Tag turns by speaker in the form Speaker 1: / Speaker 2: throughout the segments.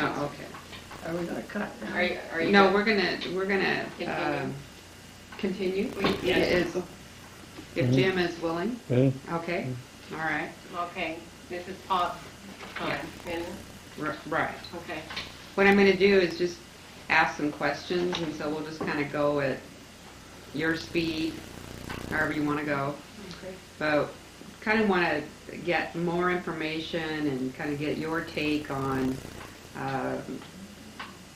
Speaker 1: Oh, okay.
Speaker 2: Are we gonna cut?
Speaker 3: Are you?
Speaker 1: No,
Speaker 3: good?
Speaker 1: we're gonna continue.
Speaker 3: Yes.
Speaker 1: If Jim is willing.
Speaker 4: Mm-hmm.
Speaker 1: Okay. All right.
Speaker 3: Okay, this is Paul.
Speaker 1: Yeah.
Speaker 3: And,
Speaker 1: Right.
Speaker 3: okay.
Speaker 1: What I'm going to do is just ask some questions, and so we'll just kind of go at your speed, however you want to go.
Speaker 2: Okay.
Speaker 1: But kind of want to get more information and kind of get your take on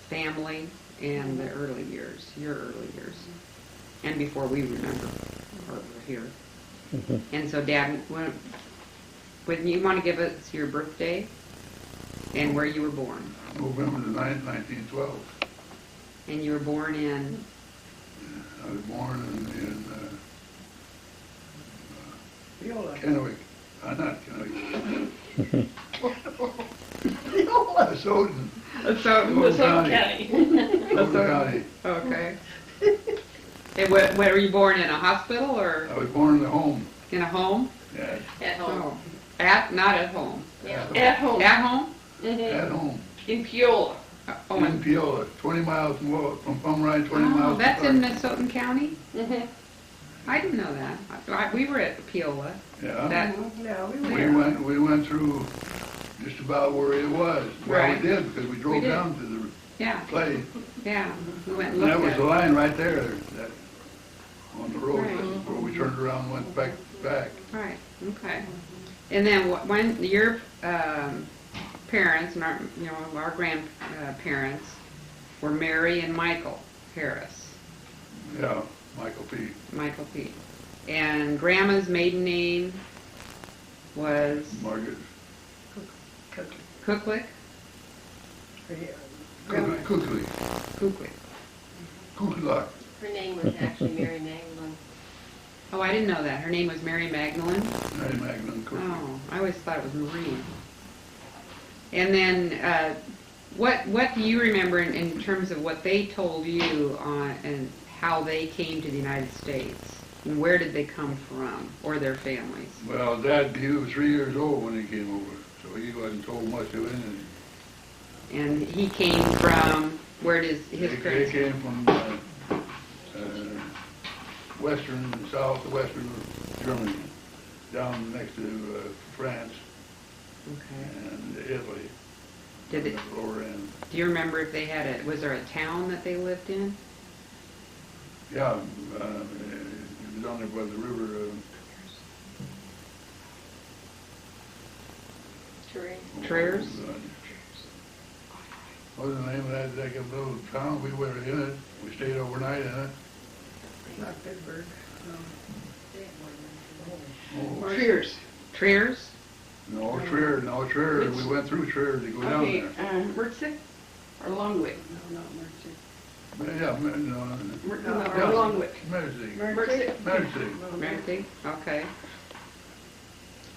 Speaker 1: family and the early years, your early years, and before we remember or were here. And so, Dad, when you want to give us your birthday and where you were born.
Speaker 5: November the 9th, 1912.
Speaker 1: And you were born in?
Speaker 5: I was born in
Speaker 2: Viola.
Speaker 5: Kennewick. Not Kennewick.
Speaker 2: Viola.
Speaker 5: Soden.
Speaker 1: Soden
Speaker 3: County.
Speaker 5: Soden County.
Speaker 1: Okay. And were you born in a hospital or
Speaker 5: I was born in the home.
Speaker 1: in a home?
Speaker 5: Yeah.
Speaker 3: At home.
Speaker 1: Oh, not at home.
Speaker 3: Yeah.
Speaker 2: At home.
Speaker 1: At home?
Speaker 5: At home.
Speaker 2: In Peola.
Speaker 1: Oh,
Speaker 5: In Peola, 20 miles from Pomeroy, 20 miles.
Speaker 1: that's
Speaker 5: from
Speaker 1: in
Speaker 5: Clark.
Speaker 1: Minnesotan County?
Speaker 2: Mm-hmm.
Speaker 1: I didn't know that. We were at Peola.
Speaker 5: Yeah.
Speaker 1: That,
Speaker 2: Yeah, we
Speaker 5: We
Speaker 2: went.
Speaker 5: went through just about where it was. Well,
Speaker 1: Right.
Speaker 5: we did because we drove
Speaker 1: did.
Speaker 5: down to
Speaker 1: yeah,
Speaker 5: the place.
Speaker 1: yeah. We went and
Speaker 5: And that
Speaker 1: looked
Speaker 5: was
Speaker 1: at
Speaker 5: the
Speaker 1: it.
Speaker 5: line right there, that, on the road,
Speaker 1: Right.
Speaker 5: where we turned around and went back.
Speaker 1: Right, okay. And then when your parents and our grandparents were Mary and Michael Harris.
Speaker 5: Yeah, Michael P.
Speaker 1: Michael P. And Grandma's maiden name was
Speaker 5: Margaret.
Speaker 1: Cooklick?
Speaker 5: Cookley.
Speaker 1: Cooklick.
Speaker 5: Cooklock.
Speaker 3: Her name was actually Mary Magdalene.
Speaker 1: Oh, I didn't know that. Her name was Mary Magdalene?
Speaker 5: Mary Magdalene Cookley.
Speaker 1: Oh, I always thought it was Marie. And then, what do you remember in terms of what they told you on and how they came to the United States? And where did they come from, or their families?
Speaker 5: Well, Dad, he was 3 years old when he came over, so he wasn't told much of anything.
Speaker 1: And he came from, where does his
Speaker 5: They
Speaker 1: parents?
Speaker 5: came from southwestern Germany, down next to France
Speaker 1: Okay.
Speaker 5: and Italy.
Speaker 1: Did it,
Speaker 5: on the lower end.
Speaker 1: do you remember if they had was there a town that they lived in?
Speaker 5: Yeah, it was down there by the river.
Speaker 3: Teresa.
Speaker 1: Triers?
Speaker 5: What was the name of that little town? We were in it. We stayed overnight in it.
Speaker 2: Not Pittsburgh.
Speaker 5: Oh,
Speaker 2: Triers.
Speaker 1: Triers?
Speaker 5: no, Trier. We went through Trier to go down
Speaker 2: Okay,
Speaker 5: there.
Speaker 2: Mertzick or Longwick? No, not Mertzick.
Speaker 5: Yeah, no,
Speaker 2: Or Longwick.
Speaker 5: Mercy.
Speaker 2: Mertzick.
Speaker 5: Mercy.
Speaker 1: Mercy? Okay.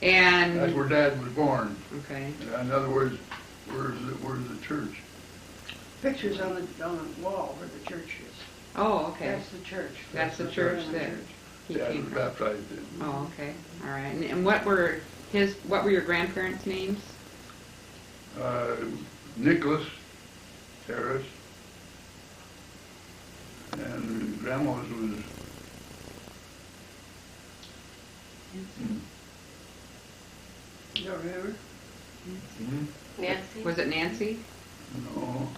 Speaker 1: And,
Speaker 5: That's where Dad was born.
Speaker 1: okay.
Speaker 5: In other words, where's the church?
Speaker 2: Pictures on the wall where the church is.
Speaker 1: Oh, okay.
Speaker 2: That's the church.
Speaker 1: That's the church that he
Speaker 5: Dad
Speaker 1: came
Speaker 5: was
Speaker 1: from.
Speaker 5: baptized in.
Speaker 1: Oh, okay. All right. And what were your grandparents' names?
Speaker 5: Nicholas Harris, and Grandma's was
Speaker 2: You don't remember?
Speaker 3: Nancy.
Speaker 1: Was it Nancy?
Speaker 5: no.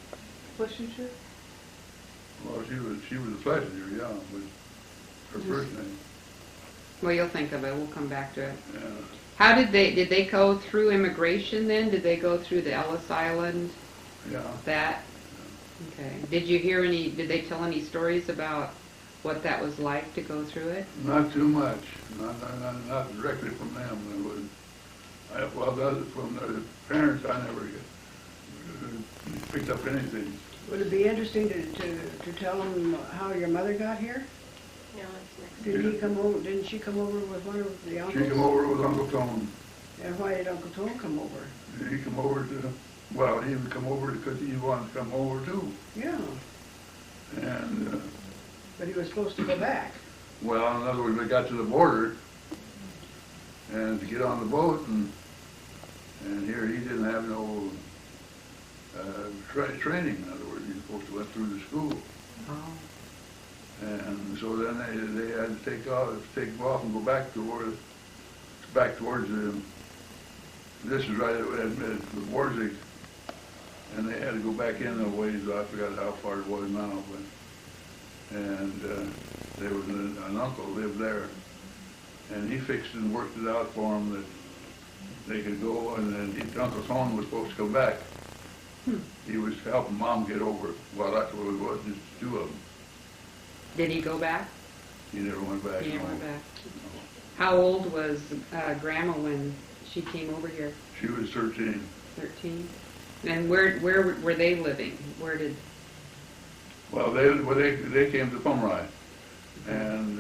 Speaker 2: What's your church?
Speaker 5: Well, she was a passenger, yeah, but her first name.
Speaker 1: Well, you'll think of it. We'll come back to it.
Speaker 5: Yeah.
Speaker 1: How did they go through immigration then? Did they go through the Ellis Island?
Speaker 5: Yeah.
Speaker 1: That? Okay. Did they tell any stories about what that was like to go through it?
Speaker 5: Not too much. Not directly from them. From the parents, I never picked up anything.
Speaker 2: Would it be interesting to tell them how your mother got here?
Speaker 3: No, it's next.
Speaker 2: Didn't she come over with one of the uncles?
Speaker 5: She came over with Uncle Tom.
Speaker 2: And why did Uncle Tom come over?
Speaker 5: He come over he would come over because he wanted to come over too.
Speaker 2: Yeah,
Speaker 5: And,
Speaker 2: but he was supposed to go back.
Speaker 5: well, in other words, we got to the border and to get on the boat and here he didn't have no training, in other words. He was supposed to went through the school.
Speaker 1: Oh,
Speaker 5: And so then they had to take off and go back towards this is right at the Warzig, and they had to go back in a ways. I forgot how far it was now, but there was an uncle lived there, and he fixed and worked it out for them that they could go, and then Uncle Tony was supposed to come back. He was helping Mom get over it. Well, that's what it was, just two of them.
Speaker 1: did he go back?
Speaker 5: He never went back.
Speaker 1: He never
Speaker 5: no.
Speaker 1: went back. How old was Grandma when she came over here?
Speaker 5: She was 13.
Speaker 1: 13? And where were they living? Where did...
Speaker 5: Well, they came to Pomeroy, and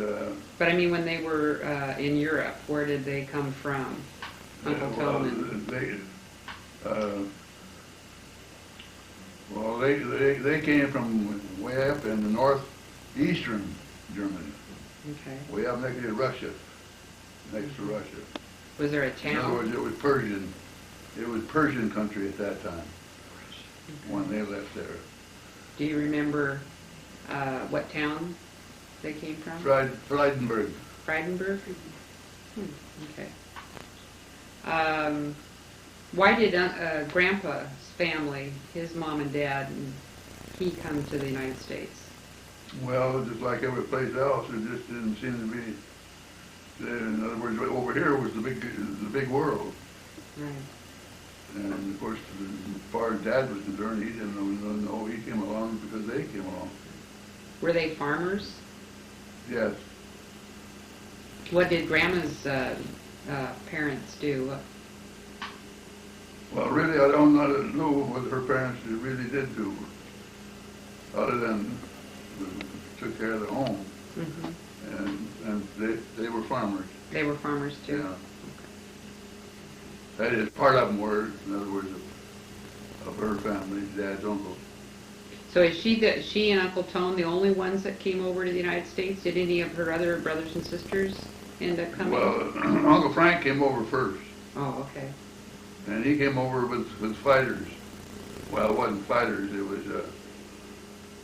Speaker 1: But I mean, when they were in Europe, where did they come from? Uncle Tom and...
Speaker 5: they came from way up in the northeastern Germany,
Speaker 1: Okay.
Speaker 5: way up next to Russia,
Speaker 1: Was there a
Speaker 5: In other
Speaker 1: town?
Speaker 5: words, it was Persian. It was Persian country at that time when they left there.
Speaker 1: Do you remember what town they came from?
Speaker 5: Freidenberg.
Speaker 1: Freidenberg? Okay. Why did Grandpa's family, his mom and dad, and he come to the United States?
Speaker 5: Well, just like every place else, it just didn't seem to be. In other words, over here was the big world.
Speaker 1: Right.
Speaker 5: And of course, as far as Dad was concerned, he didn't know he came along because they came along.
Speaker 1: Were they farmers?
Speaker 5: Yes.
Speaker 1: What did Grandma's parents do?
Speaker 5: Well, really, I don't know what her parents really did do, other than took care of the home, and they were farmers.
Speaker 1: They were farmers too?
Speaker 5: Yeah. That is, part of them were, in other words, of her family, Dad's uncle.
Speaker 1: So is she and Uncle Tone the only ones that came over to the United States? Did any of her other brothers and sisters end up coming?
Speaker 5: Well, Uncle Frank came over first,
Speaker 1: Oh, okay.
Speaker 5: and he came over with fighters. Well, it wasn't fighters, it was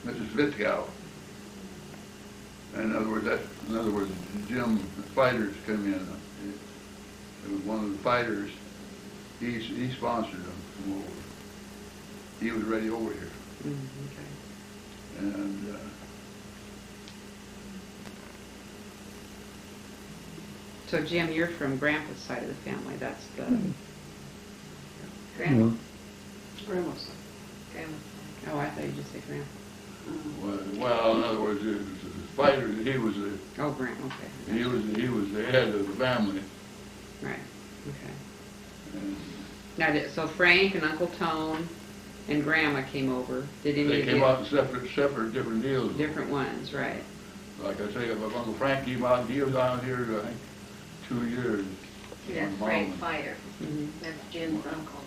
Speaker 5: Mrs. Fitzgow. In other words, Jim, the fighters come in. It was one of the fighters. He sponsored them to come over. He was ready over here.
Speaker 1: Okay.
Speaker 5: And
Speaker 1: So Jim, you're from Grandpa's side of the family. That's the
Speaker 3: Grandma.
Speaker 2: Grandma's side.
Speaker 3: Grandma.
Speaker 1: Oh, I thought you just said Grandpa.
Speaker 5: well, in other words, the fighter. He was
Speaker 1: Oh, Grandpa. Okay.
Speaker 5: he was the head of the family.
Speaker 1: Right. Okay.
Speaker 5: And
Speaker 1: Now, so Frank and Uncle Tone and Grandma came over. Did any
Speaker 5: they
Speaker 1: of
Speaker 5: came
Speaker 1: you?
Speaker 5: out in separate different deals.
Speaker 1: Different ones, right?
Speaker 5: Like I say, if Uncle Frank came out, he was out here, I think, 2 years.
Speaker 3: That's
Speaker 5: With Mom
Speaker 3: Frank
Speaker 5: and-
Speaker 3: Fire.
Speaker 1: Mhm.
Speaker 3: That's Jim's uncle.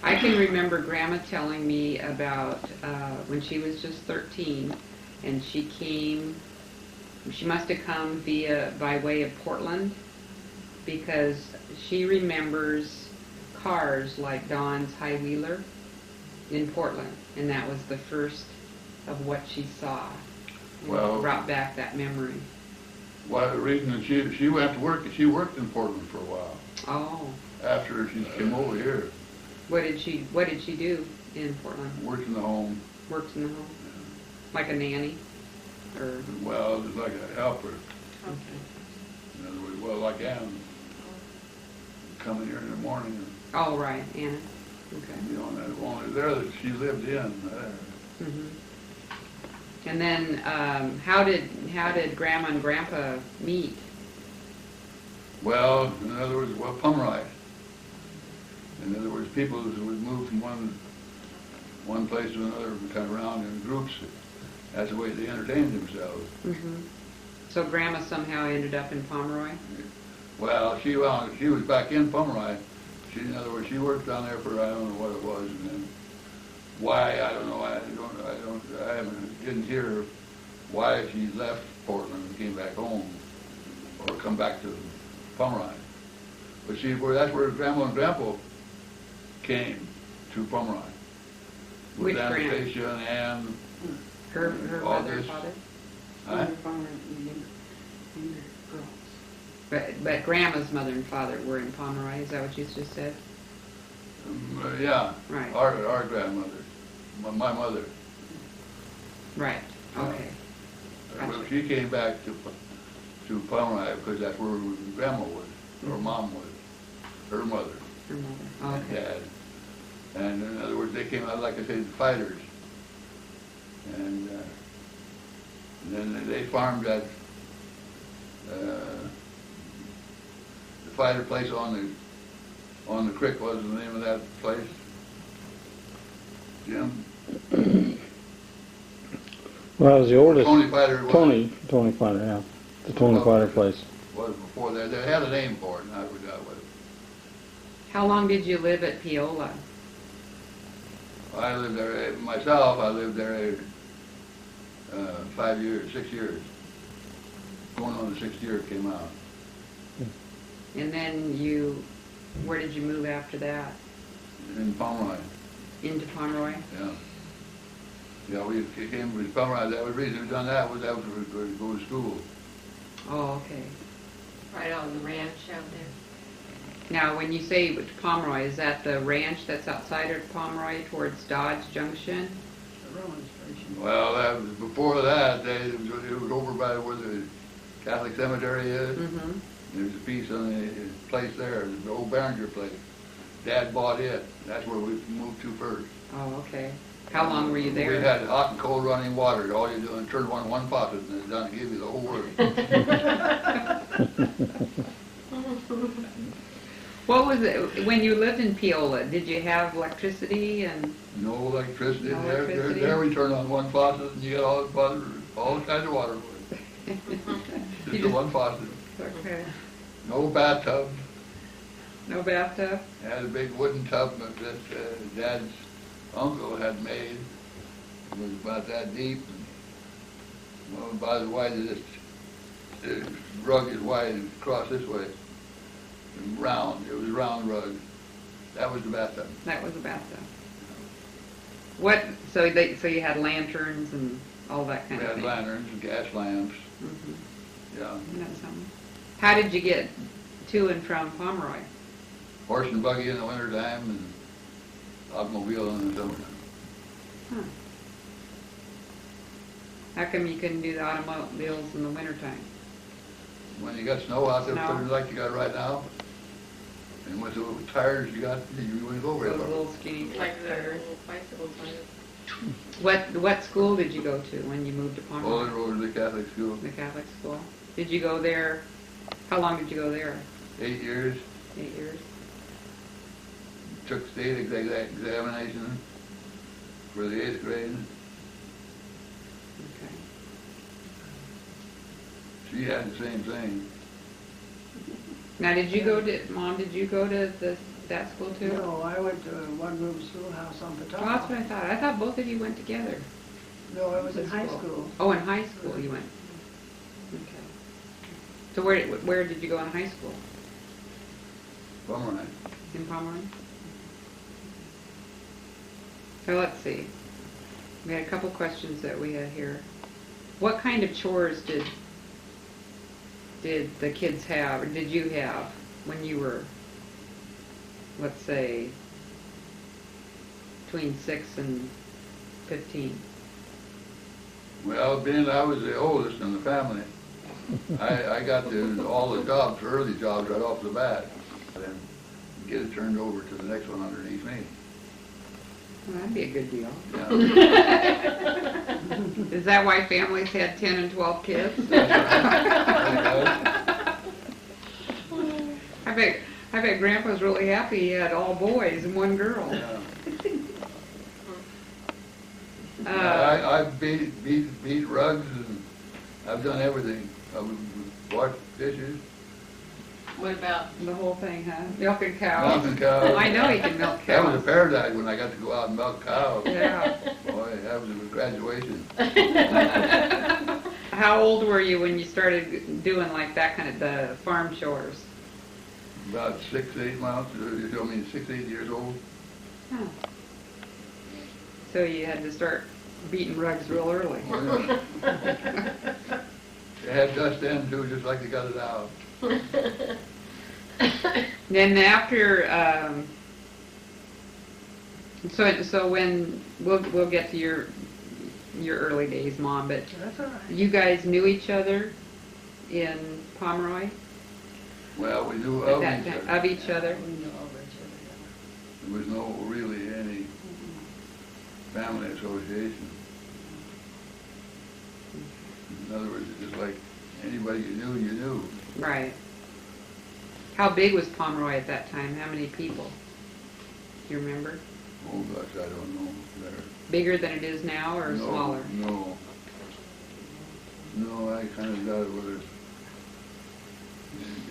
Speaker 1: I can remember Grandma telling me about when she was just 13, and she came. She must have come by way of Portland, because she remembers cars like Don's High Wheeler in Portland, and that was the first of what she saw. And
Speaker 5: Well-
Speaker 1: it brought back that memory.
Speaker 5: Well, the reason that she went to work, she worked in Portland for a while
Speaker 1: Oh,
Speaker 5: after she came over here.
Speaker 1: what did she do in Portland?
Speaker 5: Worked in the home.
Speaker 1: Worked in the home, like a nanny, or
Speaker 5: Well, just like a helper.
Speaker 1: okay.
Speaker 5: In other words, well, like Ann, coming here in the morning, and,
Speaker 1: Oh, right, Anna. Okay.
Speaker 5: you know, and that only there that she lived in.
Speaker 1: Mhm. And then, how did Grandma and Grandpa meet?
Speaker 5: Well, in other words, Pomeroy. In other words, people who would move from one place to another, kind of around in groups. That's the way they entertained themselves.
Speaker 1: So Grandma somehow ended up in Pomeroy?
Speaker 5: Well, she was back in Pomeroy. In other words, she worked down there for I don't know what it was, and then why I don't know. Didn't hear why she left Portland and came back home, or come back to Pomeroy. But see, that's where Grandma and Grandpa came to Pomeroy.
Speaker 1: Which
Speaker 5: with
Speaker 1: Graham?
Speaker 5: Anastasia and
Speaker 1: Her mother and
Speaker 5: August.
Speaker 1: father?
Speaker 5: Huh?
Speaker 1: But Grandma's mother and father were in Pomeroy, is that what you just said?
Speaker 5: Yeah,
Speaker 1: Right.
Speaker 5: our grandmother, my mother.
Speaker 1: Right, okay.
Speaker 5: Well,
Speaker 1: Gotcha.
Speaker 5: she came back to Pomeroy because that's where Grandma was, or Mom was, her mother
Speaker 1: Her mother,
Speaker 5: and
Speaker 1: okay.
Speaker 5: Dad. And in other words, they came out, like I say, the fighters. And then they farmed that, the fighter place on the creek. What was the name of that place? Jim?
Speaker 4: Well, it was the oldest.
Speaker 5: Tony Fighter was.
Speaker 4: Tony Fighter, yeah. The Tony Fighter place.
Speaker 5: Was before there. They had a name for it, and I forgot what it
Speaker 1: How long did you live at Piola?
Speaker 5: was. I lived there, myself, I lived there 5 years, 6 years. Going on the 6th year it came out.
Speaker 1: And then where did you move after that?
Speaker 5: In Pomeroy,
Speaker 1: Into Pomeroy?
Speaker 5: yeah. Yeah, we came to Pomeroy. That was the reason we done that was to go to school.
Speaker 1: Oh, okay.
Speaker 3: Right on the ranch out there.
Speaker 1: Now, when you say Pomeroy, is that the ranch that's outside of Pomeroy towards Dodge Junction?
Speaker 2: The Roman station.
Speaker 5: Well, that was, before that, it was over by where the Catholic cemetery is.
Speaker 1: Mm-hmm.
Speaker 5: There's a piece on the place there, the old Behringer place. Dad bought it. That's where we moved to first.
Speaker 1: Oh, okay. How long were you there?
Speaker 5: We had hot and cold running water. All you do is turn on one faucet and it's done to give you the whole world.
Speaker 1: What was it, when you lived in Piola, did you have electricity and,
Speaker 5: No electricity.
Speaker 1: No
Speaker 5: There,
Speaker 1: electricity?
Speaker 5: there we turn on one faucet and you get all kinds of water. Just the one faucet.
Speaker 1: okay,
Speaker 5: No bathtub.
Speaker 1: no bathtub?
Speaker 5: Had a big wooden tub that Dad's uncle had made. It was about that deep. And, well, about as wide as this rug is wide across this way. And round. It was a round rug. That was the bathtub.
Speaker 1: That was a bathtub. So you had lanterns and all that
Speaker 5: We
Speaker 1: kind of
Speaker 5: had
Speaker 1: thing?
Speaker 5: lanterns and gas lamps.
Speaker 1: Mhm.
Speaker 5: Yeah.
Speaker 1: Isn't that something? How did you get to and from Pomeroy?
Speaker 5: Horse and buggy in the wintertime and automobile in the summertime.
Speaker 1: Huh. How come you couldn't do the automobiles in the wintertime?
Speaker 5: When you got snow out there,
Speaker 1: Snow.
Speaker 5: put it like you got right now, and with the tires you got, you wouldn't go very
Speaker 1: Those
Speaker 5: far.
Speaker 1: little skinny
Speaker 3: Like the
Speaker 1: tires.
Speaker 3: little bicycles on it.
Speaker 1: What school did you go to when you moved to
Speaker 5: Bowling
Speaker 1: Pomeroy?
Speaker 5: Road to the Catholic school.
Speaker 1: The Catholic school. Did you go there? How long did you go there?
Speaker 5: 8 years.
Speaker 1: 8 years.
Speaker 5: Took state examination for the 8th grade.
Speaker 1: Okay.
Speaker 5: She had the same thing.
Speaker 1: Now, Mom, did you go to that school too?
Speaker 2: No, I went to one-room schoolhouse on
Speaker 1: Oh, that's what I
Speaker 2: Patapsco.
Speaker 1: thought. I thought both of you went together.
Speaker 2: No, I was in high school.
Speaker 1: Oh, in high school you went. Okay. So where did you go in high school?
Speaker 5: Pomeroy.
Speaker 1: In Pomeroy? So let's see. We had a couple questions that we had here. What kind of chores did the kids have, or did you have when you were, let's say, between 6 and 15?
Speaker 5: Well, being I was the oldest in the family, I got all the jobs, early jobs, right off the bat. Then get it turned over to the next one underneath me.
Speaker 1: Well, that'd be a good deal.
Speaker 5: Yeah.
Speaker 1: Is that why families had 10 and 12 kids?
Speaker 5: That's right.
Speaker 1: I bet Grandpa's really happy he had all boys and one girl.
Speaker 5: Yeah.
Speaker 1: Uh,
Speaker 5: I beat rugs and I've done everything. I would wash dishes,
Speaker 3: What about,
Speaker 1: The whole thing, huh? Milking cows.
Speaker 5: milking cows.
Speaker 1: I know he can milk
Speaker 5: That was a
Speaker 1: cows.
Speaker 5: paradise when I got to go out and milk cows.
Speaker 1: Yeah.
Speaker 5: Boy, that was a graduation.
Speaker 1: How old were you when you started doing like that kind of the farm chores?
Speaker 5: About 6, 8 months, 6, 8 years old.
Speaker 1: Huh. So you had to start beating rugs real early.
Speaker 5: Oh, yeah. They had dust in too, just like they got it out.
Speaker 1: Then after, so when, we'll get to your early days, Mom, but
Speaker 2: That's all right.
Speaker 1: you guys knew each other in Pomeroy
Speaker 5: Well, we knew
Speaker 1: at
Speaker 5: of
Speaker 1: that
Speaker 5: each
Speaker 1: time,
Speaker 5: other.
Speaker 1: of each other?
Speaker 2: We know of each other,
Speaker 5: There was no really any family association. In other words, it's just like anybody you knew.
Speaker 1: Right. How big was Pomeroy at that time? How many people? Do you remember?
Speaker 5: Oh gosh, I don't know. There.
Speaker 1: Bigger than it is now or
Speaker 5: No,
Speaker 1: smaller?
Speaker 5: No. No, I kind of doubt whether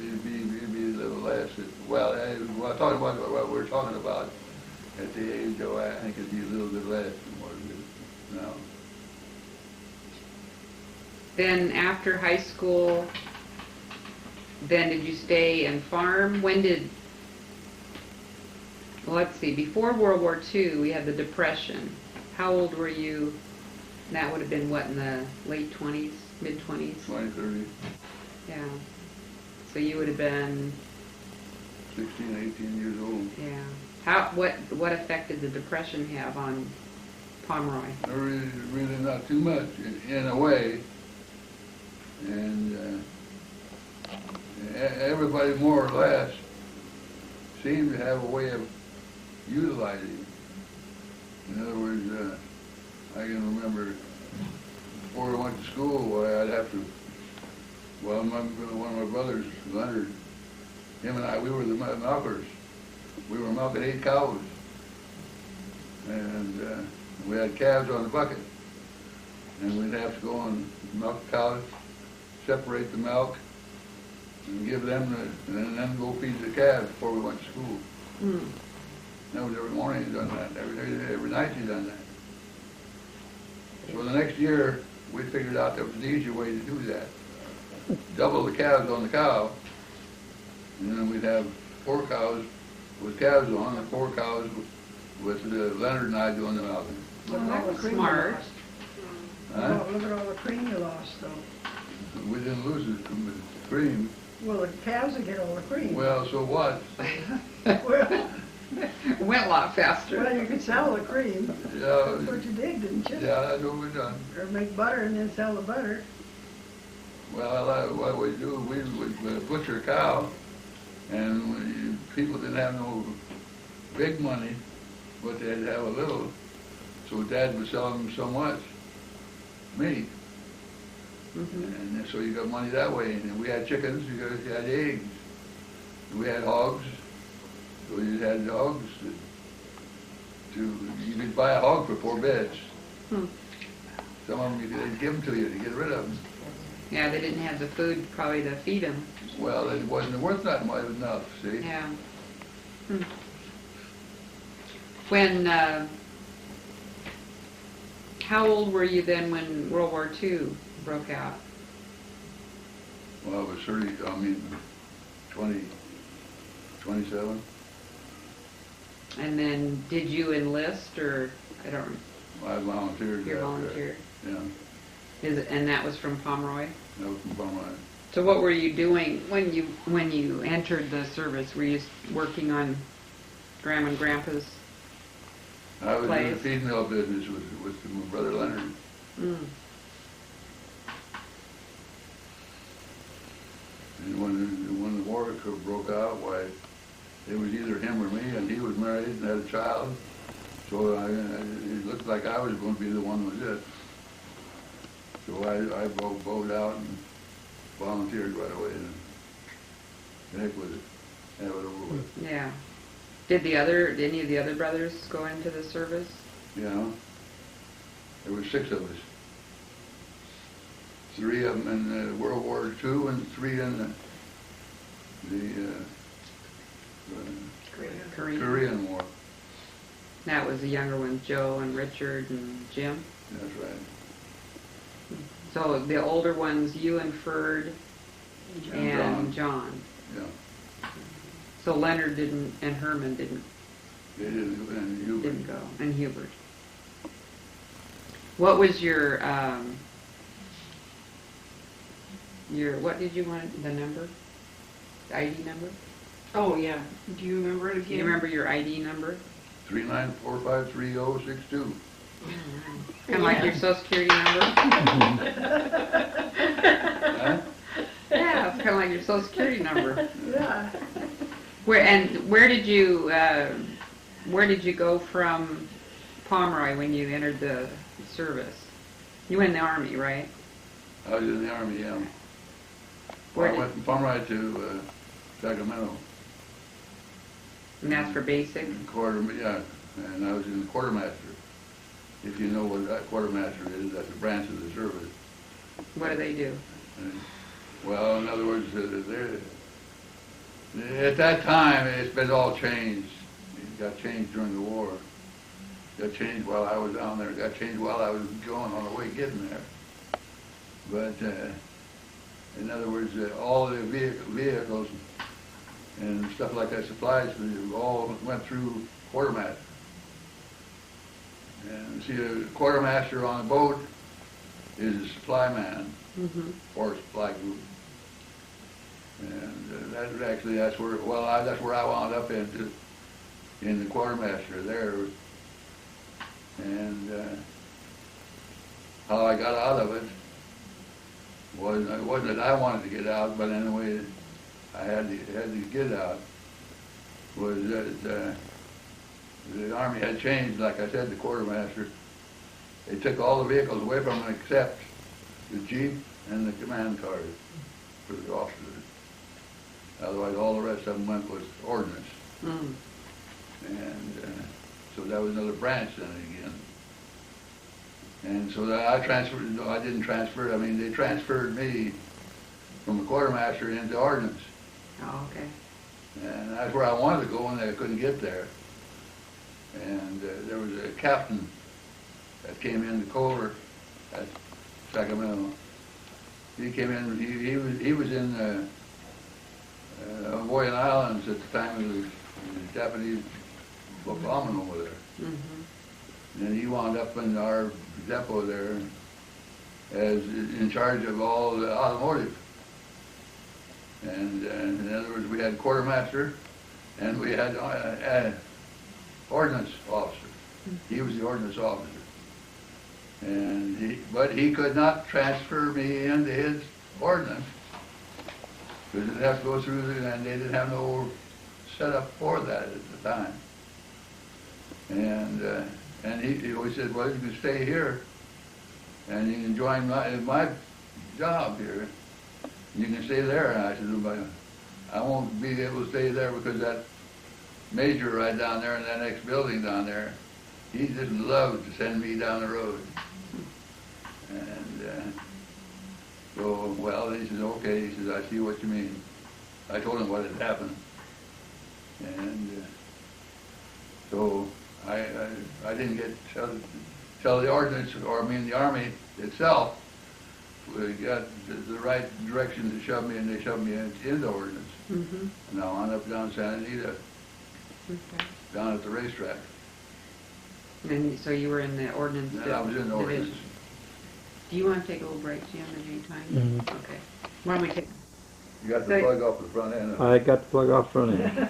Speaker 5: it'd be a little less. Well, talking about what we're talking about at the age, though, I think it'd be a little bit less than what it is now.
Speaker 1: Then after high school, then did you stay and farm? When did, well, let's see, before World War II, we had the Depression. How old were you? That would have been what, in the late 20s, mid-20s?
Speaker 5: 20, 30,
Speaker 1: Yeah. So you would have been,
Speaker 5: 16, 18 years old.
Speaker 1: yeah. What effect did the Depression have on Pomeroy?
Speaker 5: Really not too much, in a way. And everybody more or less seemed to have a way of utilizing it. In other words, I can remember before I went to school, I'd have to, well, one of my brothers, Leonard, him and I, we were the milkers. We were milking 8 cows. And we had calves on the bucket. And we'd have to go and milk the cows, separate the milk, and give them and then go feed the calves before we went to school.
Speaker 1: Mm.
Speaker 5: That was every morning he done that. Every night he done that. So the next year, we figured out there was an easier way to do that. Double the calves on the cow, and then we'd have 4 cows with calves on, and 4 cows with Leonard and I doing the milking.
Speaker 2: Look at all the cream you
Speaker 1: Smart.
Speaker 2: lost.
Speaker 5: Huh?
Speaker 2: Oh, look at all the cream you lost, though.
Speaker 5: We didn't lose the cream.
Speaker 2: Well, the cows will get all the cream.
Speaker 5: Well, so what?
Speaker 2: Well,
Speaker 1: Went a lot faster.
Speaker 2: well, you could sell the cream.
Speaker 5: Yeah,
Speaker 2: That's what you did, didn't you?
Speaker 5: yeah, that's what we done.
Speaker 2: Or make butter and then sell the butter.
Speaker 5: Well, what we do, we would butcher a cow, and people didn't have no big money, but they'd have a little. So Dad would sell them so much meat,
Speaker 1: Mm-hmm.
Speaker 5: and so you got money that way. And we had chickens, you had eggs, we had hogs. So you had dogs. You could buy a hog for 4 bits.
Speaker 1: Hmm.
Speaker 5: Some of them they'd give them to you to get rid of them.
Speaker 1: Yeah, they didn't have the food probably to feed them.
Speaker 5: Well, it wasn't worth that much enough. See.
Speaker 1: Yeah. Hmm. When, how old were you then when World War II broke out?
Speaker 5: Well, I was 20, 27.
Speaker 1: And then did you enlist or, I don't,
Speaker 5: I volunteered.
Speaker 1: you
Speaker 5: after that.
Speaker 1: volunteered?
Speaker 5: Yeah,
Speaker 1: And that was from Pomeroy?
Speaker 5: that was from Pomeroy.
Speaker 1: So what were you doing when you entered the service? Were you working on Grandma and Grandpa's?
Speaker 5: I was in the
Speaker 1: Place.
Speaker 5: feed mill business with my brother Leonard.
Speaker 1: Mm.
Speaker 5: And when the war broke out, why, it was either him or me, and he was married and had a child. So it looked like I was going to be the one with it. So I bowed out and volunteered right away. And the heck with it, have it over with.
Speaker 1: Yeah. Did any of the other brothers go into the service?
Speaker 5: You know, there were 6 of us. 3 of them in World War II and 3 in the
Speaker 1: Korean.
Speaker 5: Korean War.
Speaker 1: That was the younger ones, Joe and Richard and Jim.
Speaker 5: That's right.
Speaker 1: So the older ones, you and Ferd
Speaker 5: And
Speaker 1: and John.
Speaker 5: Yeah,
Speaker 1: So Leonard didn't, and Herman
Speaker 5: they didn't, and Hubert.
Speaker 1: didn't go, and Hubert. What was your, what did you want, the number? The ID number?
Speaker 2: Oh, yeah. Do you remember it again?
Speaker 1: Do you remember your ID number?
Speaker 5: 39453062.
Speaker 1: Kind of like your social security number?
Speaker 5: Huh?
Speaker 1: Yeah, it's kind of like your social security number.
Speaker 2: Yeah.
Speaker 1: Where did you go from Pomeroy when you entered the service? You went in the Army, right?
Speaker 5: I was in the Army, yeah.
Speaker 1: Where
Speaker 5: I
Speaker 1: did-
Speaker 5: went from Pomeroy to Sacramento.
Speaker 1: And that's for basic?
Speaker 5: Yeah, and I was in the quartermaster. If you know what that quartermaster is, that's a branch of the service.
Speaker 1: What do they do?
Speaker 5: And, well, in other words, at that time, it's been all changed. It got changed during the war. It got changed while I was down there. It got changed while I was going on the way getting there. But in other words, all the vehicles and stuff like that, supplies, all went through quartermaster. And see, a quartermaster on a boat is a supply man
Speaker 1: Mm-hmm.
Speaker 5: or supply group. And that's where I wound up in the quartermaster there. And how I got out of it wasn't that I wanted to get out, but anyway, I had to get out. Was that the Army had changed, like I said, the quartermaster. They took all the vehicles away from them except the Jeep and the command cars for the officers. Otherwise, all the rest of them went with ordnance.
Speaker 1: Mm.
Speaker 5: And so that was another branch then again. And so that I transferred, no, I didn't transfer, I mean, they transferred me from the quartermaster into ordnance.
Speaker 1: Oh, okay.
Speaker 5: And that's where I wanted to go, and I couldn't get there. And there was a captain that came into Kohler at Sacramento. He came in, he was in Hawaiian Islands at the time of the Japanese bombing over there.
Speaker 1: Mm-hmm.
Speaker 5: And he wound up in our depot there as in charge of all the automotive. And in other words, we had quartermaster and we had ordnance officer. He was the ordnance officer. And but he could not transfer me into his ordnance because it'd have to go through and they didn't have no setup for that at the time. And he always said, well, you can stay here and you can join my job here. You can stay there. And I said, well, I won't be able to stay there because that major right down there in that next building down there, he just loved to send me down the road. And so, well, he says, okay. He says, I see what you mean. I told him what had happened. And so I didn't get to tell the ordnance, or I mean the Army itself, we got the right direction to shove me, and they shoved me into ordnance.
Speaker 1: Mm-hmm.
Speaker 5: And I wound up down Santa Anita,
Speaker 1: Okay.
Speaker 5: down at the racetrack.
Speaker 1: And so you were in the ordnance
Speaker 5: And I was in the ordnance.
Speaker 1: division. Do you want to take a little break, Jim, at any time?
Speaker 4: Mhm.
Speaker 1: Okay. Why don't we take?
Speaker 5: You got the
Speaker 1: So-
Speaker 5: plug off the front end.
Speaker 4: I got the plug off front end.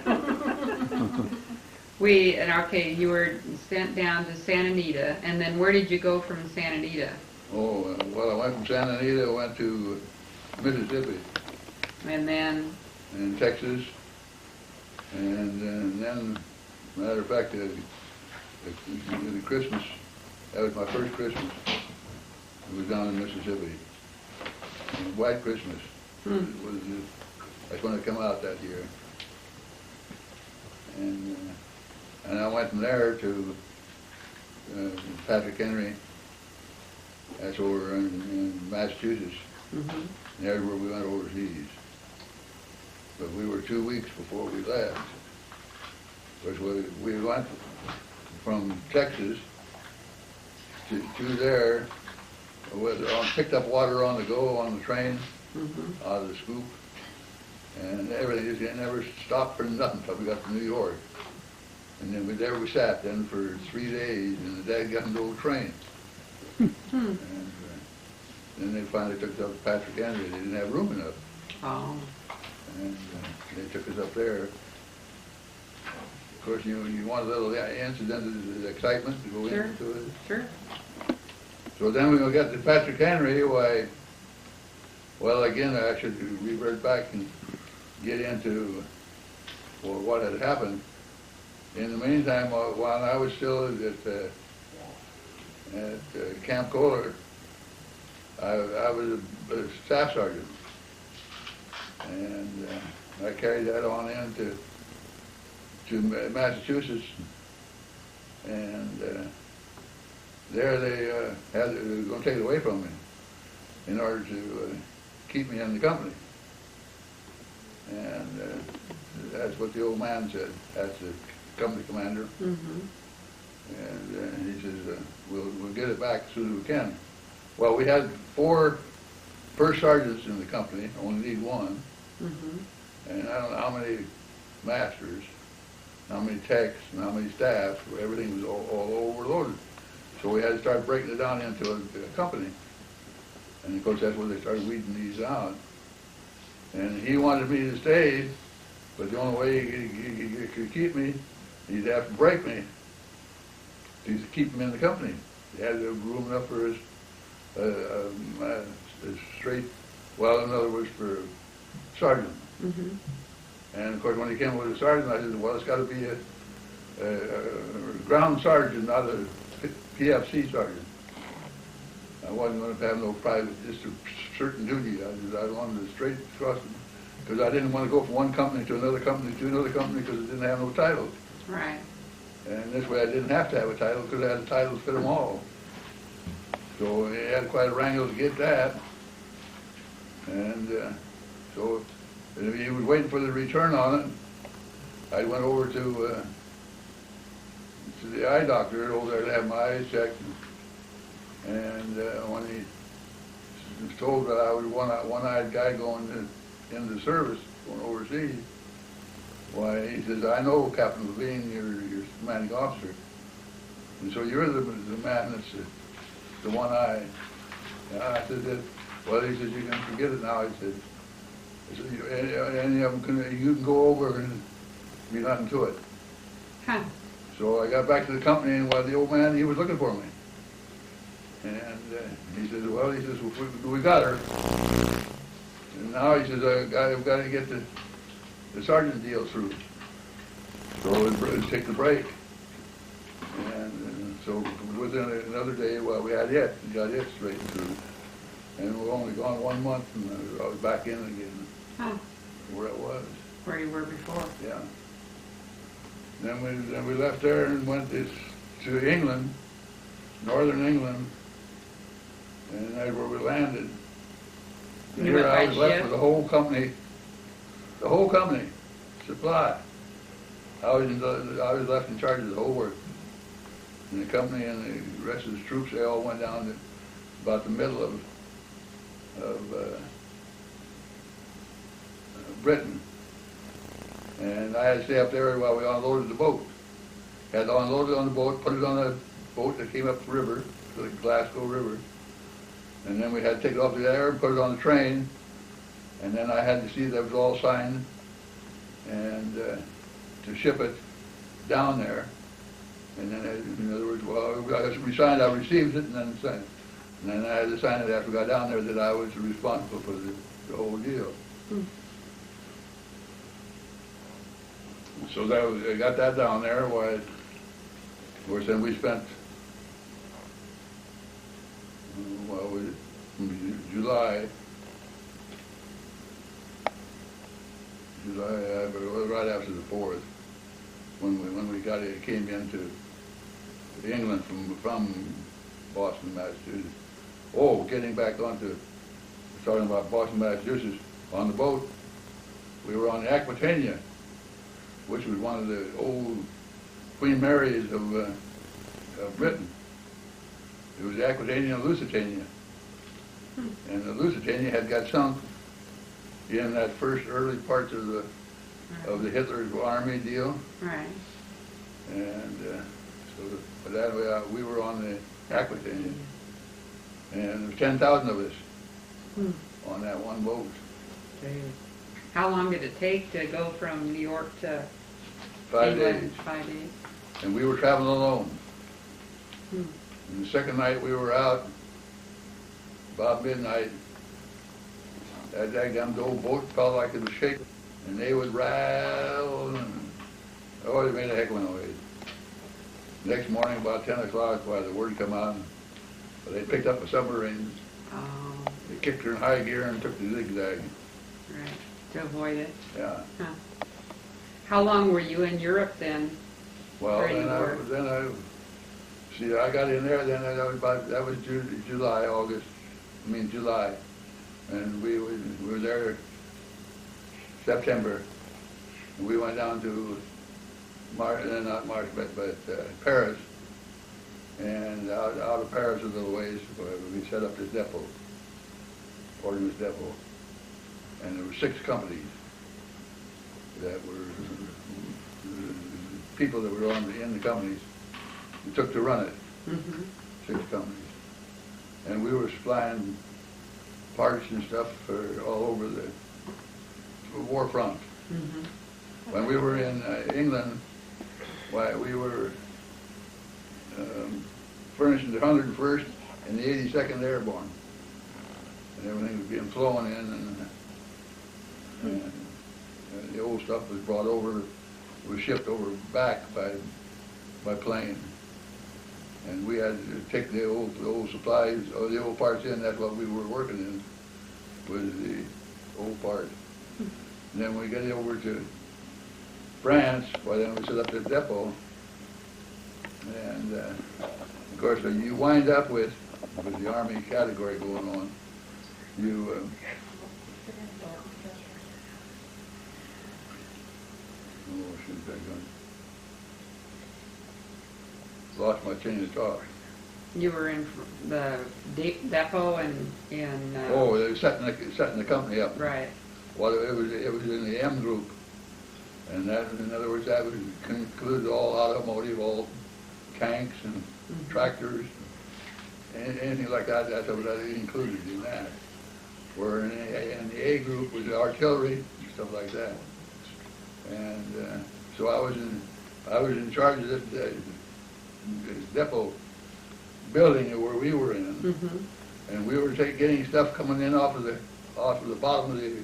Speaker 1: Okay, you were sent down to Santa Anita, and then where did you go from Santa Anita?
Speaker 5: Oh, well, I went from Santa Anita, went to Mississippi
Speaker 1: And then,
Speaker 5: and Texas, and then, matter of fact, the Christmas, that was my first Christmas. It was down in Mississippi. And White Christmas that's when it came out that year. And I went from there to Patrick Henry. That's over in Massachusetts.
Speaker 1: mm-hmm.
Speaker 5: There's where we went overseas. But we were 2 weeks before we left. Because we went from Texas to there, picked up water on the go on the train,
Speaker 1: Mm-hmm.
Speaker 5: out of the scoop, and everything just never stopped for nothing until we got to New York. And then there we sat then for 3 days in the dadgum old train. And then they finally took us up to Patrick Henry. They didn't have room enough.
Speaker 1: Oh,
Speaker 5: And they took us up there. Of course, you want a little incident, excitement to go
Speaker 1: Sure.
Speaker 5: into it.
Speaker 1: sure.
Speaker 5: So then we get to Patrick Henry, well, again, I should revert back and get into what had happened. In the meantime, while I was still at Camp Kohler, I was a staff sergeant. And I carried that on into Massachusetts. And there they were going to take it away from me in order to keep me in the company. And that's what the old man said. That's the company commander.
Speaker 1: Mm-hmm.
Speaker 5: And he says, we'll get it back as soon as we can. Well, we had 4 first sergeants in the company, only need 1.
Speaker 1: Mm-hmm.
Speaker 5: And I don't know how many masters, how many techs, and how many staffs. Everything was all overloaded. So we had to start breaking it down into a company. And of course, that's where they started weeding these out. And he wanted me to stay, but the only way he could keep me, he'd have to break me to keep him in the company. He had room enough for his straight, well, in other words, for sergeant.
Speaker 1: Mm-hmm.
Speaker 5: And of course, when he came with a sergeant, I said, well, it's got to be a ground sergeant, not a PFC sergeant. I wasn't going to have no private, just a certain duty. I wanted to straight across, because I didn't want to go from one company to another company because it didn't have no title.
Speaker 1: Right.
Speaker 5: And this way I didn't have to have a title because I had the titles fit them all. So he had quite a wrangle to get that. And so he was waiting for the return on it. I went over to the eye doctor over there to have my eyes checked. And when he was told that I was a one-eyed guy going into the service, going overseas, why, he says, I know Captain Levine, your commanding officer. And so you're the man that's the one eye. And I said, well, he said, you can forget it now. He said, any of them you can go over and be nothing to it.
Speaker 1: Huh.
Speaker 5: So I got back to the company, and the old man, he was looking for me. And he says, well, he says, we got her. And now he says, I've got to get the sergeant deal through. So let's take the break. And so within another day, well, we got it straightened through. And we're only gone 1 month, and I was back in again,
Speaker 1: Huh.
Speaker 5: where I was.
Speaker 1: Where you were before.
Speaker 5: Yeah. Then we left there and went to England, northern England, and that's where we landed. And
Speaker 1: You
Speaker 5: here
Speaker 1: went
Speaker 5: I
Speaker 1: by
Speaker 5: was left
Speaker 1: ship?
Speaker 5: with the whole company, supply. I was left in charge of the whole work. And the company and the rest of the troops, they all went down to about the middle of Britain. And I had to stay up there while we unloaded the boat. Had to unload it on the boat, put it on a boat that came up the river, the Glasgow River. And then we had to take it off there and put it on the train. And then I had to see that it was all signed and to ship it down there. And then, in other words, well, we signed, I received it, and then signed. And then I had to sign it after we got down there that I was responsible for the whole deal.
Speaker 1: Hmm.
Speaker 5: So I got that down there. Why, of course, then we spent, July, right after the 4th, when we came into England from Boston, Massachusetts. Oh, getting back onto talking about Boston, Massachusetts, on the boat, we were on the Aquitania, which was one of the old Queen Marys of Britain. It was the Aquitania and Lusitania. And the Lusitania had got sunk in that first early parts of the Hitler's army deal.
Speaker 1: Right.
Speaker 5: And so, but that way we were on the Aquitania. And there was 10,000 of us
Speaker 1: Hmm.
Speaker 5: on that one boat.
Speaker 1: Geez. How long did it take to go from New York to
Speaker 5: 5
Speaker 1: England?
Speaker 5: days.
Speaker 1: 5 days.
Speaker 5: And we were traveling alone.
Speaker 1: Hmm.
Speaker 5: And the second night we were out, about midnight, that daggum old boat felt like it was shaking. And they would rattle and, oh, it made a heck of a noise. Next morning, about 10 o'clock, why the word come out, they picked up a submarine.
Speaker 1: Oh,
Speaker 5: They kicked her in high gear and took the zigzag.
Speaker 1: right. To avoid it.
Speaker 5: Yeah.
Speaker 1: Huh. How long were you in Europe then?
Speaker 5: Well,
Speaker 1: Where you were?
Speaker 5: see, I got in there, then that was July, July. And we were there September. And we went down to not March, but Paris. And out of Paris a little ways, we set up this depot, ordnance depot. And there were 6 companies that were people that were in the companies who took to run it.
Speaker 1: Mm-hmm.
Speaker 5: 6 companies. And we were supplying parts and stuff for all over the war front.
Speaker 1: Mm-hmm.
Speaker 5: When we were in England, why, we were furnishing the 101st and the 82nd Airborne. And everything was being flown in, and the old stuff was brought over, was shipped over back by plane. And we had to take the old supplies, or the old parts in. That's what we were working in, was the old parts. And then we got over to France, well, then we set up the depot. And of course, you wind up with the Army category going on, you oh, shoot, lost my chain of thought.
Speaker 1: You were in the depot and
Speaker 5: Oh, they were setting the company up.
Speaker 1: right.
Speaker 5: Well, it was in the M group, and that, in other words, that would include all automotive, all tanks and
Speaker 1: Mm-hmm.
Speaker 5: tractors, anything like that. That's what that included in that. Where in the A group was the artillery and stuff like that. And so I was in charge of this depot building where we were in,
Speaker 1: Mm-hmm.
Speaker 5: and we were getting stuff coming in off of the bottom of the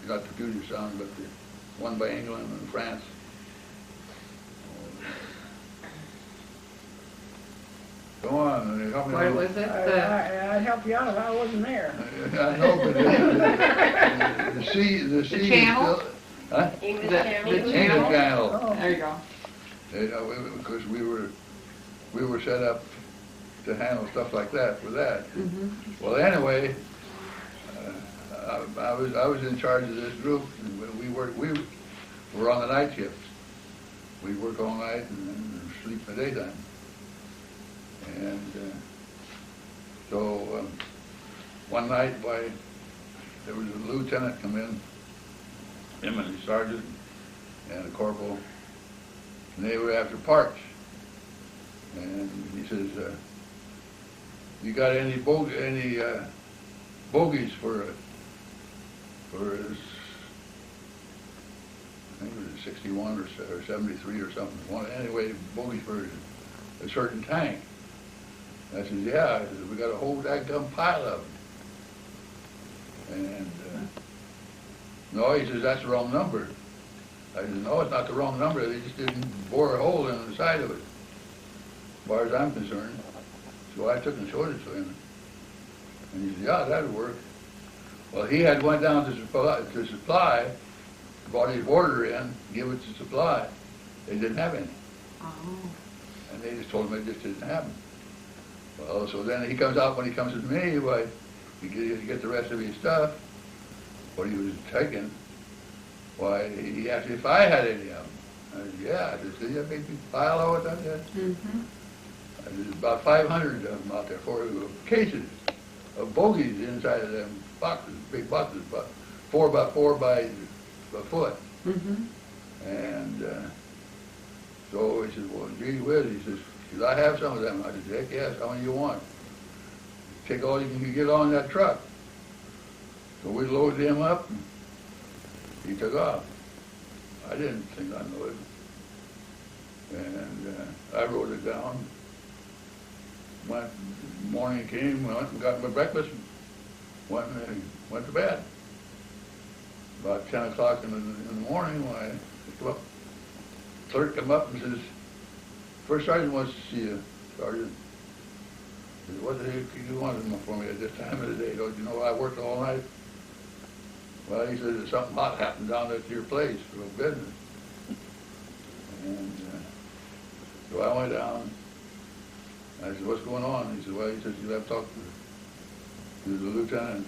Speaker 5: not the Puget Sound, but the one by England and France. Go on, help me.
Speaker 1: What was it?
Speaker 2: I'd help you out if I wasn't there.
Speaker 5: I know, but the sea is
Speaker 1: channel?
Speaker 5: still, huh?
Speaker 3: English
Speaker 1: The
Speaker 3: Channel?
Speaker 5: English
Speaker 1: channel?
Speaker 5: Channel.
Speaker 2: Oh.
Speaker 1: There you go.
Speaker 5: Because we were set up to handle stuff like that with that.
Speaker 1: Mm-hmm.
Speaker 5: Well, anyway, I was in charge of this group, and we were on the night shift. We'd work all night and sleep in the daytime. And so one night, there was a lieutenant come in, him and a sergeant and a corporal, and they were after parts. And he says, "You got any bogies for his, I think it was 61 or 73 or something. Anyway, bogies for a certain tank." I said, "Yeah." I said, "We got a whole dadgum pile of them." And no, he says, "That's the wrong number." I said, "No, it's not the wrong number. They just didn't bore a hole in the side of it, as far as I'm concerned." So I took and showed it to him. And he said, "Yeah, that'd work." Well, he had went down to supply, brought his order in, give it to supply. They didn't have any.
Speaker 1: Oh.
Speaker 5: And they just told him it just didn't happen. Well, so then he comes out, when he comes to me, why, he get the rest of his stuff, what he was taking. Why, he asked if I had any of them. I said, "Yeah." I said, "See that big pile of it?" I said,
Speaker 1: Mm-hmm.
Speaker 5: "There's about 500 of them out there, for cases of bogies inside of them boxes, big boxes, about 4 by 4 by a foot."
Speaker 1: Mm-hmm.
Speaker 5: And So he says, well, gee whiz, he says, "Could I have some of them?" I said, heck yes, how many you want? Take all you can get on that truck. So we loaded him up, and he took off. I didn't think I knew it. And I wrote it down. Morning came, went and got my breakfast, went to bed. About 10 o'clock in the morning, when I come up, clerk come up and says, "First sergeant wants to see you, Sergeant." I said, "What the heck you wanted for me at this time of the day? Don't you know I worked all night?" Well, he said, "Something hot happened down at your place for business." And so I went down. I said, "What's going on?" He said, "Well," he said, "you have to talk to the lieutenant."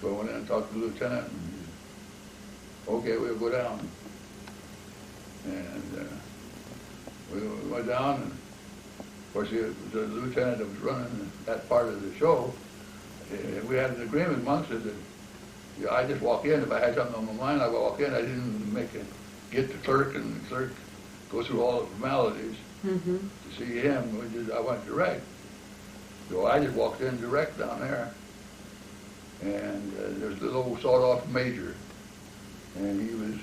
Speaker 5: So I went in and talked to the lieutenant, and he said, "Okay, we'll go down." And we went down, and of course the lieutenant that was running that part of the show, we had an agreement amongst us that I just walk in. If I had something on my mind, I would walk in. I didn't get the clerk, and the clerk go through all the formalities
Speaker 1: Mm-hmm.
Speaker 5: to see him. I went direct. So I just walked in direct down there. And there's a little old sawed-off major. And he was,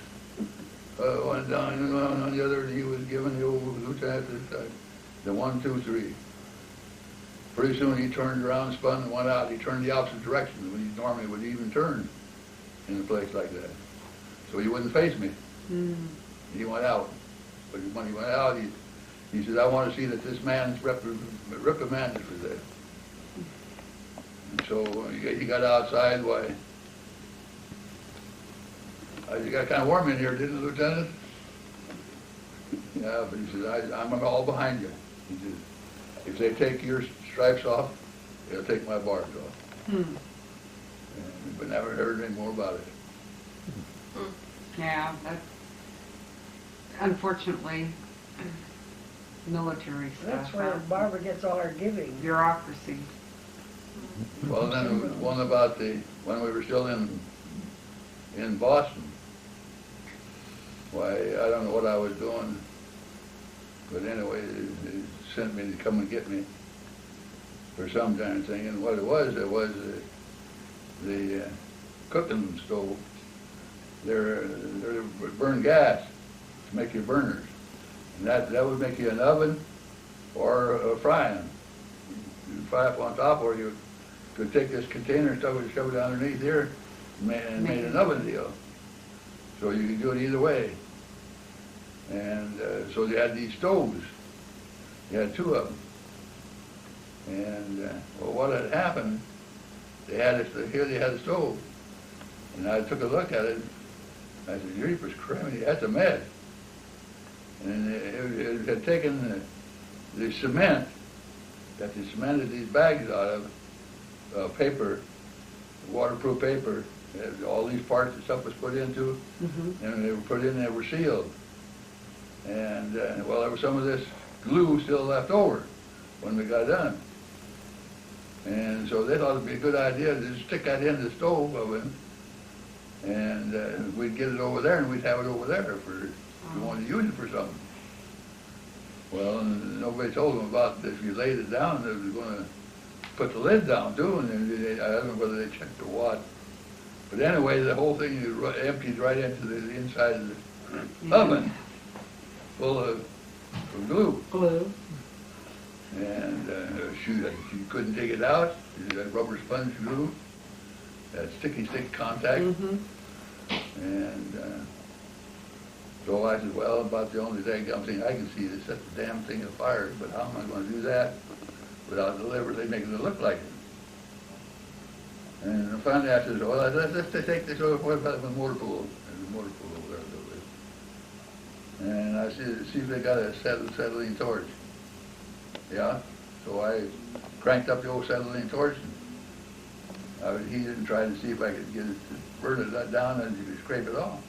Speaker 5: one down and one on the other, and he was giving the old lieutenant the 1, 2, 3. Pretty soon he turned around, spun, and went out. He turned the opposite direction when he normally would even turn in a place like that. So he wouldn't face me.
Speaker 1: Mm.
Speaker 5: He went out. But when he went out, he said, "I want to see that this man's reprimanded for this." And so he got outside. Why, you got kind of warm in here, didn't it, Lieutenant? Yeah, but he said, I'm all behind you. He said, "If they take your stripes off, they'll take my barbs off."
Speaker 1: Mm.
Speaker 5: And we never heard any more about it.
Speaker 1: Yeah, that's unfortunately military stuff.
Speaker 2: That's where Barbara gets all her giving.
Speaker 1: Bureaucracy.
Speaker 5: Well, then there was one about when we were still in Boston. Why, I don't know what I was doing, but anyway, they sent me to come and get me for some darn thing. And what it was the cooking stove. They're burn gas to make you burners. And that would make you an oven or a frying. You fry up on top, or you could take this container and shove it underneath here and made an oven deal. So you could do it either way. And so they had these stoves. They had 2 of them. And well, what had happened, here they had a stove. And I took a look at it. I said, "Jeepers criminy, that's a mess." And it had taken the cement that they cemented these bags out of, paper, waterproof paper. All these parts and stuff was put into,
Speaker 1: Mm-hmm.
Speaker 5: and they were put in, they were sealed. And, well, there was some of this glue still left over when we got done. And so they thought it'd be a good idea to just stick that in the stove oven, and we'd get it over there, and we'd have it over there if we wanted to use it for something. Well, and nobody told them about this. If you laid it down, they were going to put the lid down too, and I don't know whether they checked or what. But anyway, the whole thing emptied right into the inside of the oven, full of glue.
Speaker 1: Glue.
Speaker 5: And shoot, you couldn't take it out. That rubber sponge glue, that sticky contact.
Speaker 1: Mm-hmm.
Speaker 5: And so I said, well, about the only thing I can see is set the damn thing afire, but how am I going to do that without deliberately making it look like it? And finally I said, well, let's take this over by the motor pool. There's a motor pool over there a little bit. And I see if they got a acetylene torch. Yeah, so I cranked up the old acetylene torch, and I would heat it and try to see if I could get it to burn it down and you could scrape it off.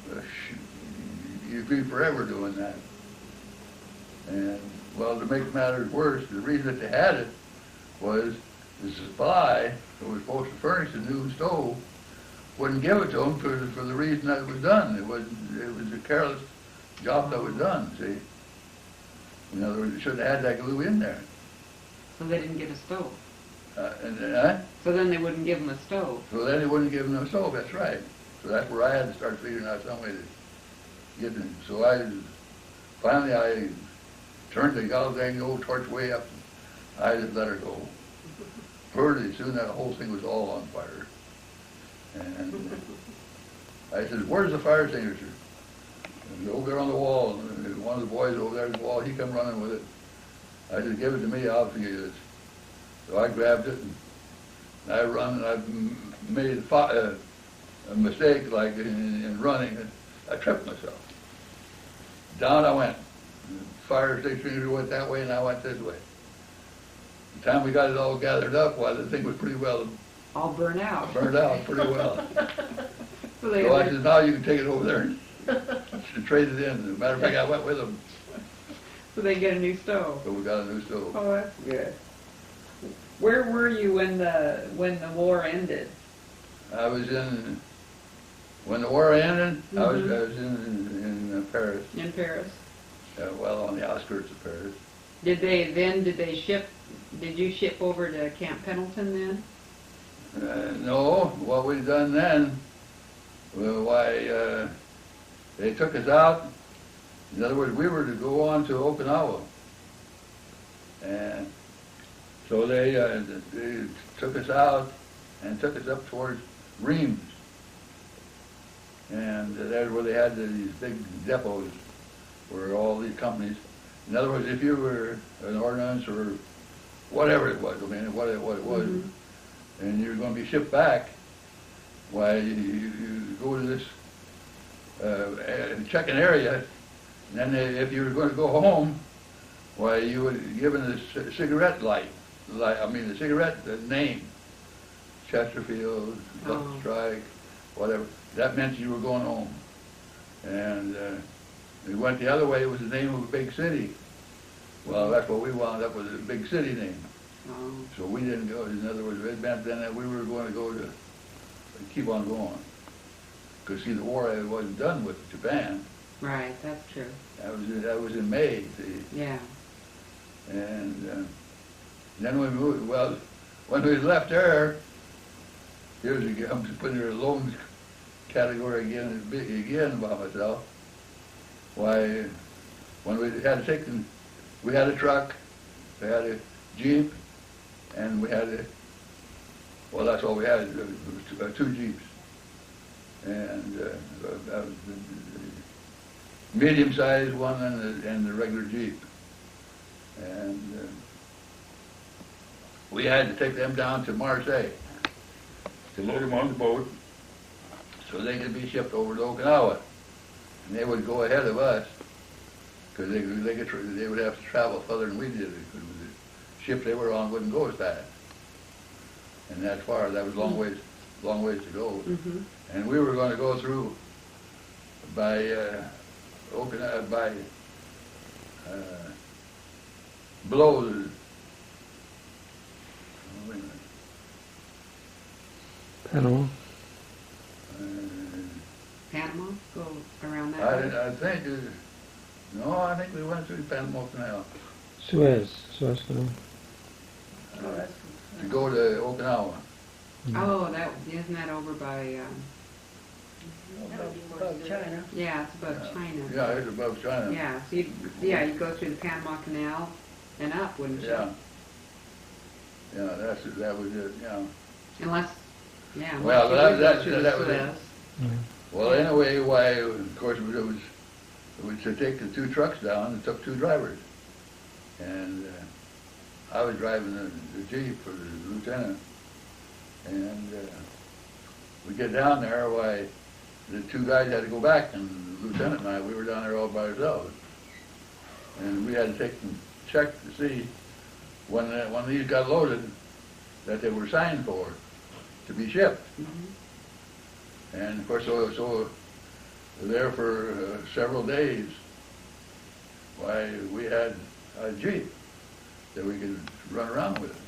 Speaker 5: Shoot, you'd be forever doing that. And, well, to make matters worse, the reason that they had it was the supply that was supposed to furnish a new stove wouldn't give it to them for the reason that it was done. It was a careless job that was done, see? In other words, you should have had that glue in there.
Speaker 1: So they didn't get a stove.
Speaker 5: And
Speaker 1: So then they wouldn't give them a stove.
Speaker 5: so then they wouldn't give them no stove, that's right. So that's where I had to start figuring out some way to get them. So finally I turned the dang old torch way up. I just let her go. Pretty soon that whole thing was all on fire. And I said, "Where's the fire extinguisher?" And over there on the wall. And one of the boys over there on the wall, he come running with it. I said, "Give it to me, I'll figure this." So I grabbed it and I run and I made a mistake like in running. I tripped myself. Down I went. The fire extinguisher went that way and I went this way. The time we got it all gathered up, well, the thing was pretty well
Speaker 1: All burnt out.
Speaker 5: burned out pretty well.
Speaker 1: So they
Speaker 5: So I
Speaker 1: had
Speaker 5: said, "Now you can take it over there and trade it in." As a matter of fact, I went with them.
Speaker 1: so they get a new stove.
Speaker 5: So we got a new stove.
Speaker 1: Oh, that's good. Where were you when the war ended?
Speaker 5: I was when the war ended, I was
Speaker 1: Mm-hmm.
Speaker 5: in Paris,
Speaker 1: In Paris.
Speaker 5: well, on the outskirts of Paris.
Speaker 1: Did you ship over to Camp Pendleton then?
Speaker 5: No, what we done then, well, they took us out. In other words, we were to go on to Okinawa. And so they took us out and took us up towards Reims. And that's where they had these big depots where all these companies, in other words, if you were an ordnance or whatever it was, I mean, what it was, and you're going to be shipped back, why, you go to this check-in area, and then if you were going to go home, why, you were given a cigarette light, the cigarette name, Chesterfield, Lucky Strike, whatever. That meant you were going home. And we went the other way, it was the name of a big city. Well, that's what we wound up with, a big city name.
Speaker 1: Oh.
Speaker 5: So we didn't go, in other words, it meant then that we were going to go to keep on going. Because, see, the war wasn't done with Japan.
Speaker 1: Right, that's true.
Speaker 5: That was in May, see.
Speaker 1: Yeah.
Speaker 5: And then we moved, well, when we left there, I'm just putting your loan category again by myself. Why, when we had we had a truck, we had a Jeep, and we had well, that's all we had, two Jeeps. And that was the medium-sized one and the regular Jeep. And we had to take them down to Marseille to load them on the boat so they could be shipped over to Okinawa. And they would go ahead of us because they would have to travel further than we did. The ship they were on wouldn't go as fast. And that far, that was long ways to go.
Speaker 1: Mm-hmm.
Speaker 5: And we were going to go through by Okinawa, below the, wait a minute.
Speaker 4: Panama.
Speaker 1: Panama? Go around that way?
Speaker 5: I think, I think we went through Panama Canal
Speaker 4: Suez Canal.
Speaker 2: Oh, that's,
Speaker 5: to go to Okinawa.
Speaker 1: Oh, isn't that over by,
Speaker 2: above China.
Speaker 1: yeah, it's above China.
Speaker 5: Yeah, it's above China.
Speaker 1: Yeah, so you'd go through the Panama Canal and up, wouldn't you?
Speaker 5: Yeah. Yeah, that was it, yeah.
Speaker 1: Unless, yeah.
Speaker 5: Well,
Speaker 1: unless you
Speaker 5: that
Speaker 1: go through
Speaker 5: was
Speaker 1: the
Speaker 5: it.
Speaker 1: Suez.
Speaker 5: Well, anyway, why, of course, it was to take the two trucks down, it took two drivers. And I was driving the Jeep for the lieutenant. And we get down there, why, the two guys had to go back, and the lieutenant and I, we were down there all by ourselves. And we had to take and check to see when these got loaded that they were signed for to be shipped.
Speaker 1: Mm-hmm.
Speaker 5: And of course, so there for several days, why, we had a Jeep that we could run around with.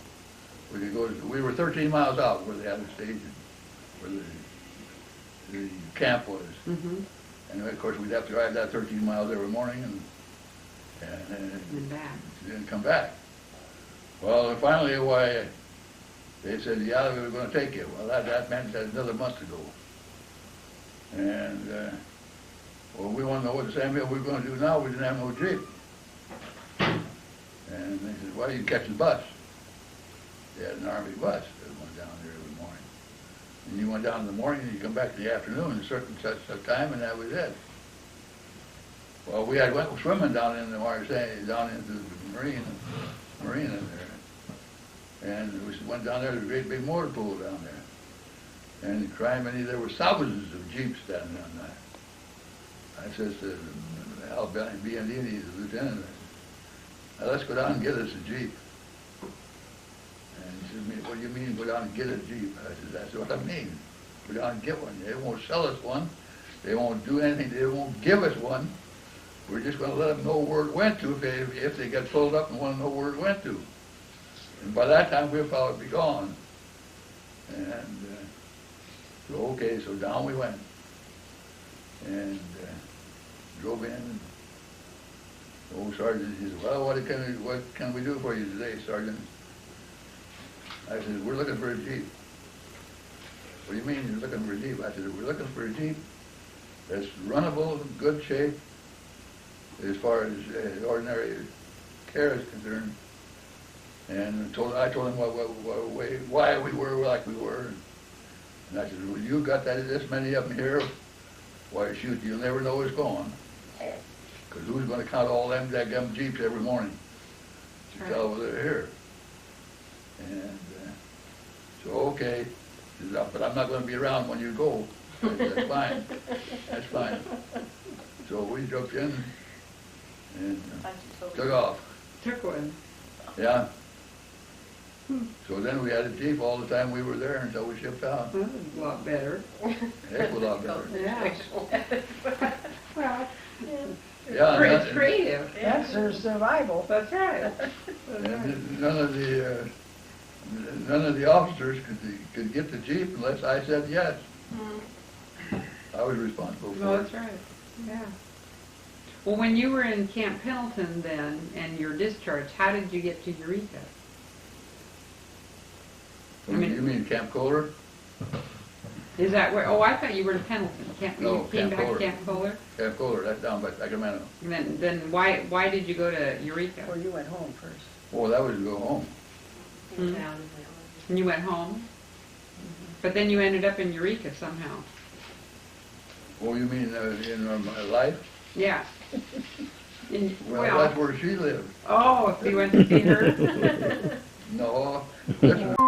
Speaker 5: We could go we were 13 miles out where they had the station, where the camp was.
Speaker 1: Mm-hmm.
Speaker 5: And of course, we'd have to drive that 13 miles every morning and
Speaker 1: And back.
Speaker 5: then come back. Well, and finally, why, they said, yeah, we were gonna take you. Well, that meant that another month to go. And, well, we wanna know what the same deal we were gonna do now, we didn't have no Jeep. And they said, well, you can catch the bus. They had an army bus that went down there every morning. And you went down in the morning and you come back in the afternoon, a certain such time, and that was it. Well, we had went swimming down in the Marseille, down into the marina there. And we went down there, there's a great big motor pool down there. And the crime, there were thousands of Jeeps standing on that. I says to Al B&D, he's the lieutenant, I said, now let's go down and get us a Jeep. And he said, what do you mean go down and get a Jeep? I said, that's what I mean. Go down and get one. They won't sell us one. They won't do anything. They won't give us one. We're just going to let them know where it went to if they get pulled up and want to know where it went to. And by that time, we'll probably be gone. And so, okay, so down we went. And drove in. And the old sergeant, he said, well, what can we do for you today, Sergeant? I said, we're looking for a Jeep. What do you mean you're looking for a Jeep? I said, we're looking for a Jeep that's runnable, good shape, as far as ordinary care is concerned. And I told him why we were like we were. And I said, well, you got this many of them here, why, shoot, you'll never know what's going. Because who's going to count all them daggum Jeeps every morning to tell whether they're here? And so, okay, but I'm not going to be around when you go. That's fine. That's fine. So we jumped in and took off.
Speaker 1: Took one.
Speaker 5: Yeah. So then we had a Jeep all the time we were there until we shipped out.
Speaker 1: That was a lot better.
Speaker 5: Heck of a lot better.
Speaker 1: Yeah. Well,
Speaker 5: Yeah,
Speaker 1: it's creative.
Speaker 2: That's their survival.
Speaker 1: That's right.
Speaker 5: and none of the officers could get the Jeep unless I said yes. I was responsible for
Speaker 1: Well,
Speaker 5: it.
Speaker 1: that's right. Yeah. Well, when you were in Camp Pendleton then, and your discharge, how did you get to Eureka?
Speaker 5: You mean Camp Kohler?
Speaker 1: Is that where? Oh, I thought you were in Pendleton.
Speaker 5: No,
Speaker 1: You came
Speaker 5: Camp
Speaker 1: back
Speaker 5: Kohler.
Speaker 1: to Camp Kohler.
Speaker 5: Camp Kohler, that's down by Sacramento.
Speaker 1: And then why did you go to Eureka?
Speaker 2: Or you went home first.
Speaker 5: Oh, that was to go home.
Speaker 1: Hmm. And you went home, but then you ended up in Eureka somehow.
Speaker 5: Oh, you mean in my life?
Speaker 1: Yeah.
Speaker 5: Well, that's where she lived.
Speaker 1: Oh, if you went to see her.
Speaker 5: No, that's